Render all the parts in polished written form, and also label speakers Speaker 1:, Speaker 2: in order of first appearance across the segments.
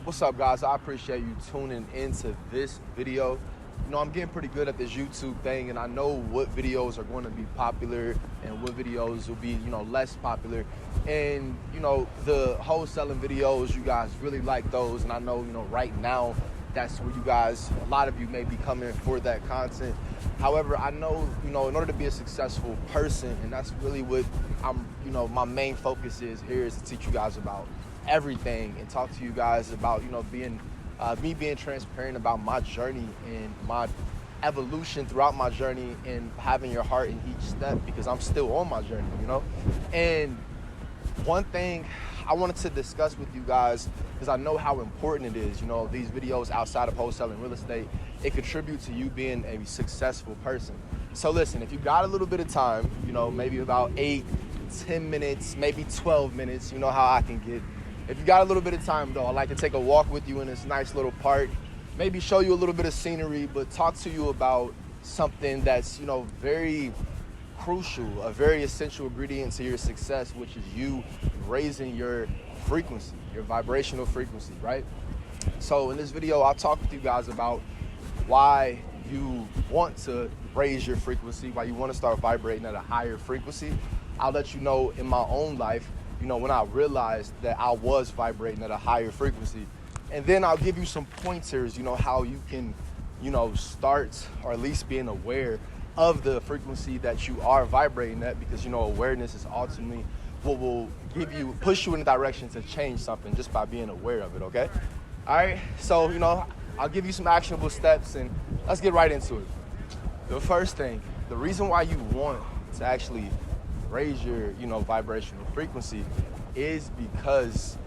Speaker 1: What's up, guys? I appreciate you tuning into this video. I'm getting pretty good at this YouTube thing, and I know what videos are going to be popular and what videos will be, less popular. And, the wholesaling videos, you guys really like those. And I know, right now, that's where a lot of you may be coming for that content. However, I know, in order to be a successful person, and that's really what my main focus is to teach you guys about everything and talk to you guys about, me being transparent about my journey and my evolution throughout my journey and having your heart in each step, because I'm still on my journey, And one thing I wanted to discuss with you guys, because I know how important it is, these videos outside of wholesaling real estate, it contributes to you being a successful person. So listen, if you got a little bit of time, maybe about 8, 10 minutes, maybe 12 minutes, you know how I can get. If you got a little bit of time, though, I'd like to take a walk with you in this nice little park, maybe show you a little bit of scenery, but talk to you about something that's, very crucial, a very essential ingredient to your success, which is you raising your frequency, your vibrational frequency, right? So in this video, I'll talk with you guys about why you want to raise your frequency, why you want to start vibrating at a higher frequency. I'll let you know in my own life, when I realized that I was vibrating at a higher frequency. And then I'll give you some pointers, how you can, start, or at least being aware of the frequency that you are vibrating at, because, awareness is ultimately what will push you in a direction to change something just by being aware of it, okay? All right, so, I'll give you some actionable steps and let's get right into it. The first thing, the reason why you want to actually raise your, vibrational frequency is because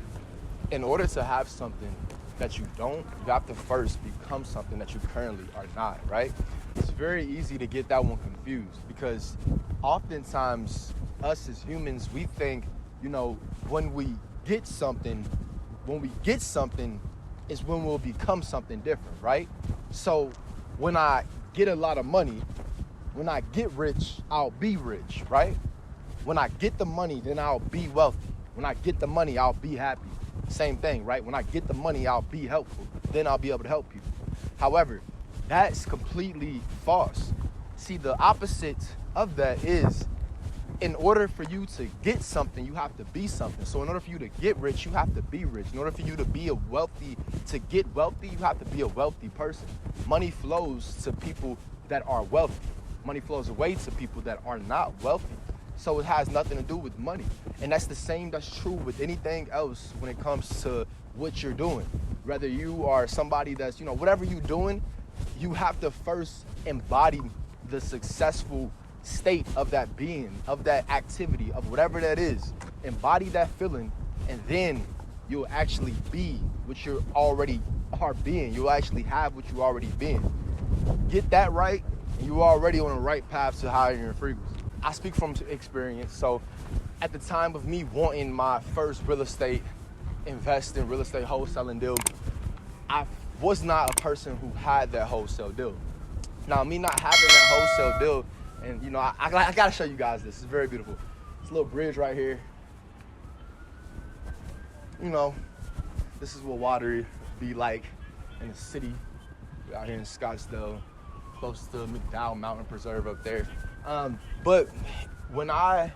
Speaker 1: in order to have something that you don't, you have to first become something that you currently are not, right? It's very easy to get that one confused, because oftentimes us as humans, we think, when we get something is when we'll become something different, right? So when I get a lot of money, when I get rich, I'll be rich, right? When I get the money, then I'll be wealthy. When I get the money, I'll be happy. Same thing, right? When I get the money, I'll be helpful. Then I'll be able to help people. However, that's completely false. See, the opposite of that is, in order for you to get something, you have to be something. So in order for you to get rich, you have to be rich. In order for you to get wealthy, you have to be a wealthy person. Money flows to people that are wealthy. Money flows away to people that are not wealthy. So it has nothing to do with money. And that's true with anything else when it comes to what you're doing. Whether you are somebody that's, whatever you're doing, you have to first embody the successful state of that being, of that activity, of whatever that is. Embody that feeling, and then you'll actually be what you already are being. You'll actually have what you already been. Get that right, and you're already on the right path to higher your frequency. I speak from experience. So at the time of me wanting my first real estate wholesaling deal, I was not a person who had that wholesale deal. Now, me not having that wholesale deal, and I gotta show you guys this. It's very beautiful. This little bridge right here. This is what water be like in the city. We're out here in Scottsdale, close to McDowell Mountain Preserve up there. But when I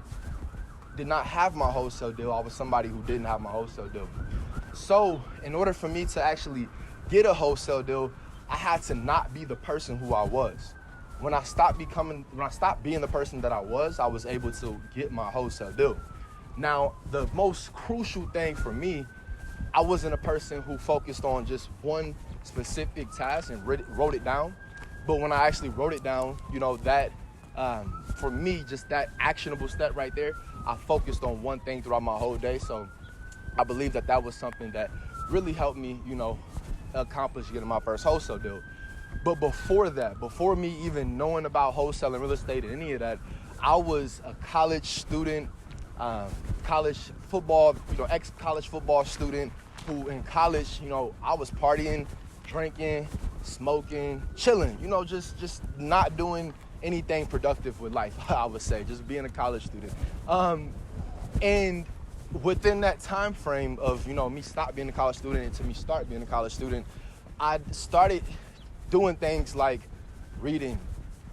Speaker 1: did not have my wholesale deal, I was somebody who didn't have my wholesale deal. So in order for me to actually get a wholesale deal, I had to not be the person who I was. When I stopped being the person that I was able to get my wholesale deal. Now, the most crucial thing for me, I wasn't a person who focused on just one specific task and wrote it down. But when I actually wrote it down, that for me, just that actionable step right there, I focused on one thing throughout my whole day. So I believe that was something that really helped me, accomplish getting my first wholesale deal. But before that, before me even knowing about wholesaling real estate and any of that, I was a college student, college football, ex-college football student who in college, I was partying, drinking, smoking, chilling, just not doing anything productive with life, I would say, just being a college student. And within that time frame of, me stop being a college student and to me start being a college student, I started doing things like reading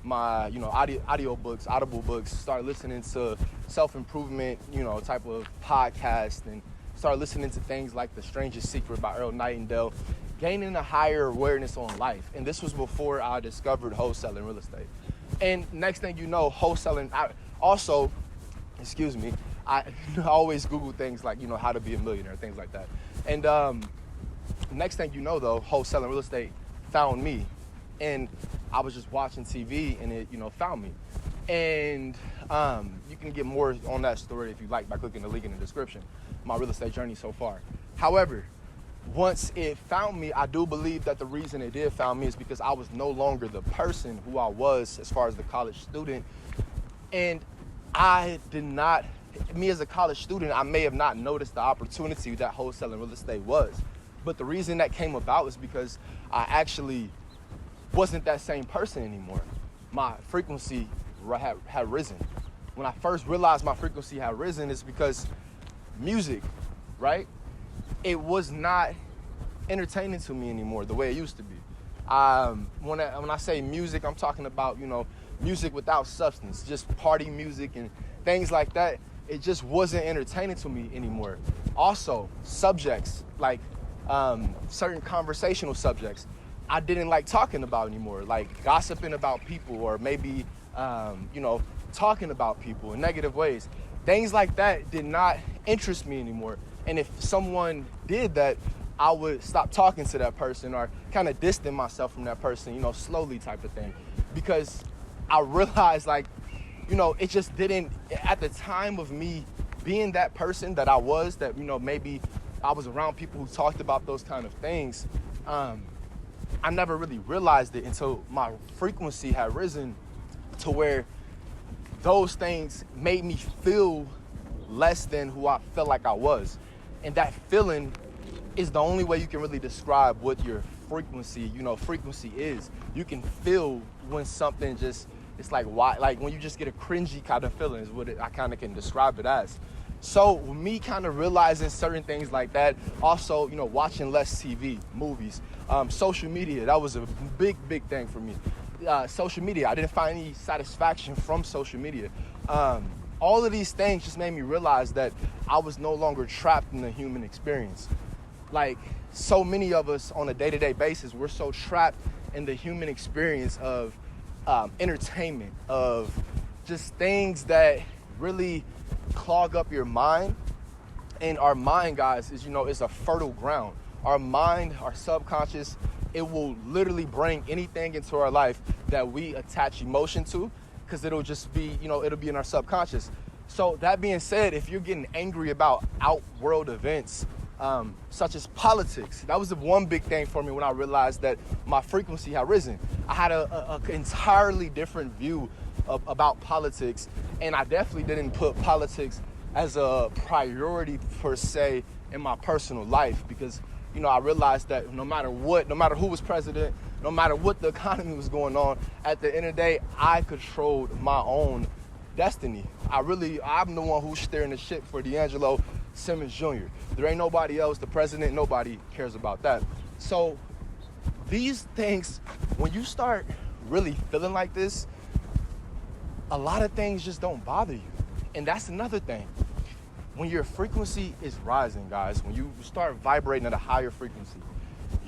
Speaker 1: my, audio books, audible books, start listening to self-improvement, type of podcast, and start listening to things like The Strangest Secret by Earl Nightingale, gaining a higher awareness on life. And this was before I discovered wholesaling real estate. And next thing you know, wholesaling, I always Google things like, how to be a millionaire, things like that. And next thing you know, though, wholesaling real estate found me. And I was just watching TV and it, found me. And you can get more on that story if you like by clicking the link in the description, my real estate journey so far. However, once it found me, I do believe that the reason it did found me is because I was no longer the person who I was as far as the college student. And me as a college student, I may have not noticed the opportunity that wholesaling real estate was. But the reason that came about is because I actually wasn't that same person anymore. My frequency had risen. When I first realized my frequency had risen, it's because music, right? It was not entertaining to me anymore the way it used to be. When I say music, I'm talking about, music without substance, just party music and things like that. It just wasn't entertaining to me anymore. Also, subjects, like certain conversational subjects, I didn't like talking about anymore, like gossiping about people or maybe, talking about people in negative ways. Things like that did not interest me anymore. And if someone did that, I would stop talking to that person or kind of distance myself from that person, slowly type of thing. Because I realized it just didn't, at the time of me being that person that I was, that, maybe I was around people who talked about those kind of things. I never really realized it until my frequency had risen to where those things made me feel less than who I felt like I was. And that feeling is the only way you can really describe what your frequency is. You can feel when something just, it's like when you just get a cringy kind of feeling is what I kind of can describe it as. So me kind of realizing certain things like that, also, watching less TV, movies, social media, that was a big thing for me. Social media, I didn't find any satisfaction from social media. All of these things just made me realize that I was no longer trapped in the human experience. Like so many of us on a day-to-day basis, we're so trapped in the human experience of entertainment, of just things that really clog up your mind. And our mind, guys, is a fertile ground. Our mind, our subconscious, it will literally bring anything into our life that we attach emotion to, because it'll just be, it'll be in our subconscious. So that being said, if you're getting angry about outworld events, such as politics, that was the one big thing for me when I realized that my frequency had risen. I had a entirely different view about politics, and I definitely didn't put politics as a priority per se in my personal life, because I realized that no matter who was president, no matter what the economy was going on, at the end of the day, I controlled my own destiny. I'm the one who's steering the ship for D'Angelo Simmons Jr. There ain't nobody else, the president, nobody cares about that. So these things, when you start really feeling like this, a lot of things just don't bother you. And that's another thing. When your frequency is rising, guys, when you start vibrating at a higher frequency,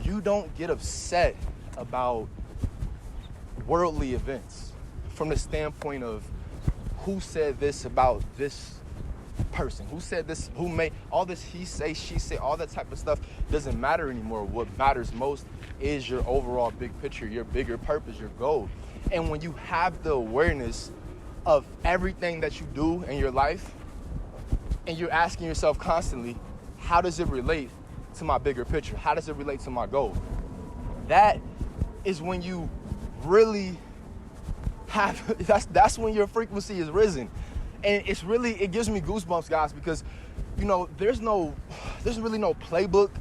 Speaker 1: you don't get upset about worldly events from the standpoint of who said this about this person, who said this, who made all this, he say, she say, all that type of stuff doesn't matter anymore. What matters most is your overall big picture, your bigger purpose, your goal. And when you have the awareness of everything that you do in your life, and you're asking yourself constantly, how does it relate to my bigger picture? How does it relate to my goal? That is when you really have, that's when your frequency is risen. And it gives me goosebumps, guys, because, there's really no playbook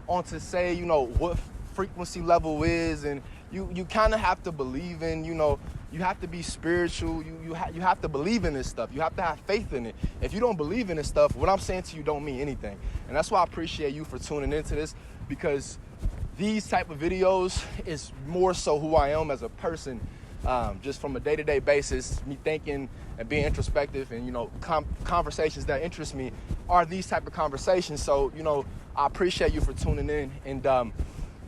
Speaker 1: on to say, what frequency level is. And you kind of have to believe in, You have to be spiritual. You have to believe in this stuff. You have to have faith in it. If you don't believe in this stuff, what I'm saying to you don't mean anything. And that's why I appreciate you for tuning into this, because these type of videos is more so who I am as a person, just from a day-to-day basis, me thinking and being introspective, and, you know, conversations that interest me are these type of conversations. So, you know, I appreciate you for tuning in and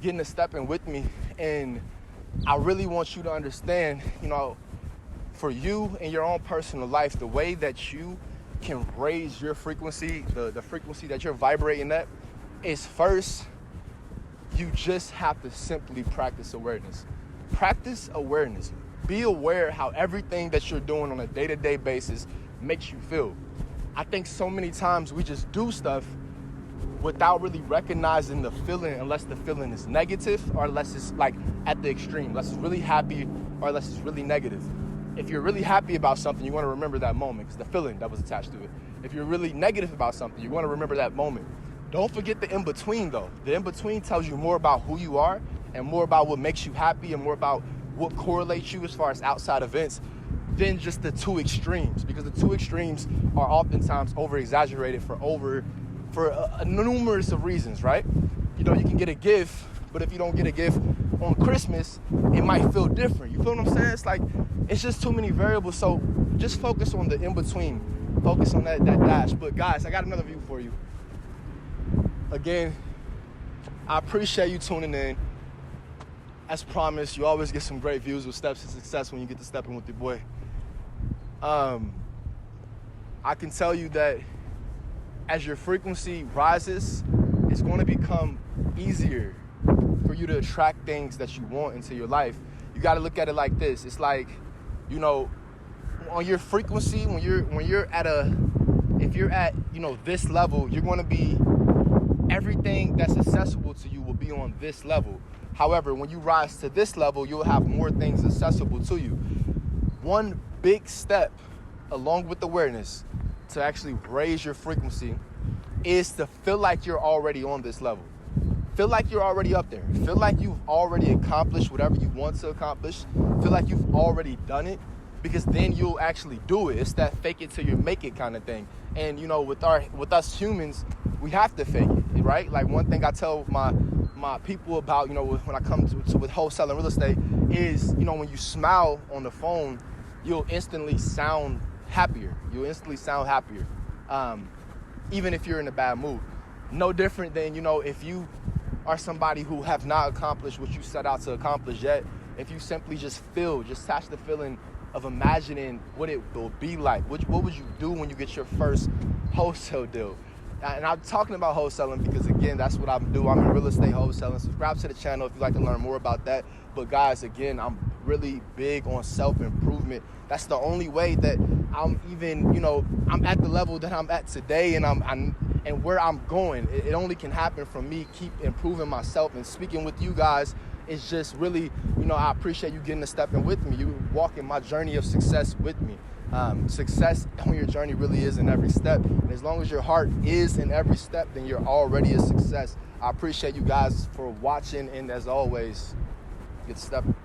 Speaker 1: getting a step in with me. And I really want you to understand, you know, for you in your own personal life, the way that you can raise your frequency, the frequency that you're vibrating at, is first, you just have to simply practice awareness. Practice awareness. Be aware how everything that you're doing on a day-to-day basis makes you feel. I think so many times we just do stuff without really recognizing the feeling, unless the feeling is negative or unless it's like at the extreme, unless it's really happy or unless it's really negative. If you're really happy about something, you want to remember that moment because the feeling that was attached to it. If you're really negative about something, you want to remember that moment. Don't forget the in-between though. The in-between tells you more about who you are and more about what makes you happy and more about what correlates you as far as outside events than just the two extremes, because the two extremes are oftentimes over-exaggerated for numerous of reasons, right? You know, you can get a gift, but if you don't get a gift on Christmas, it might feel different. You feel what I'm saying? It's like, it's just too many variables. So just focus on the in-between. Focus on that dash. But guys, I got another view for you. Again, I appreciate you tuning in. As promised, you always get some great views with Steps to Success when you get to step in with your boy. I can tell you that as your frequency rises, it's going to become easier for you to attract things that you want into your life. You got to look at it like this. It's like, you know, on your frequency, if you're at, you know, this level, you're going to be, everything that's accessible to you will be on this level. However, when you rise to this level, you'll have more things accessible to you. One big step, along with awareness, to actually raise your frequency is to feel like you're already on this level. Feel like you're already up there. Feel like you've already accomplished whatever you want to accomplish. Feel like you've already done it, because then you'll actually do it. It's that fake it till you make it kind of thing. And, you know, with us humans, we have to fake it, right? Like, one thing I tell my people about, you know, when I come to with wholesaling real estate is, you know, when you smile on the phone, you'll instantly sound happier. Even if you're in a bad mood. No different than, you know, if you are somebody who have not accomplished what you set out to accomplish yet, if you simply just attach the feeling of imagining what it will be like. What would you do when you get your first wholesale deal? And I'm talking about wholesaling because, again, that's what I do. I'm in real estate wholesaling. Subscribe to the channel if you'd like to learn more about that. But guys, again, I'm really big on self-improvement. That's the only way that I'm even, you know, I'm at the level that I'm at today, and and where I'm going. It only can happen from me keep improving myself. And speaking with you guys, it's just really, you know, I appreciate you getting a step in with me. You walking my journey of success with me. Success on your journey really is in every step. And as long as your heart is in every step, then you're already a success. I appreciate you guys for watching. And as always, get stepping.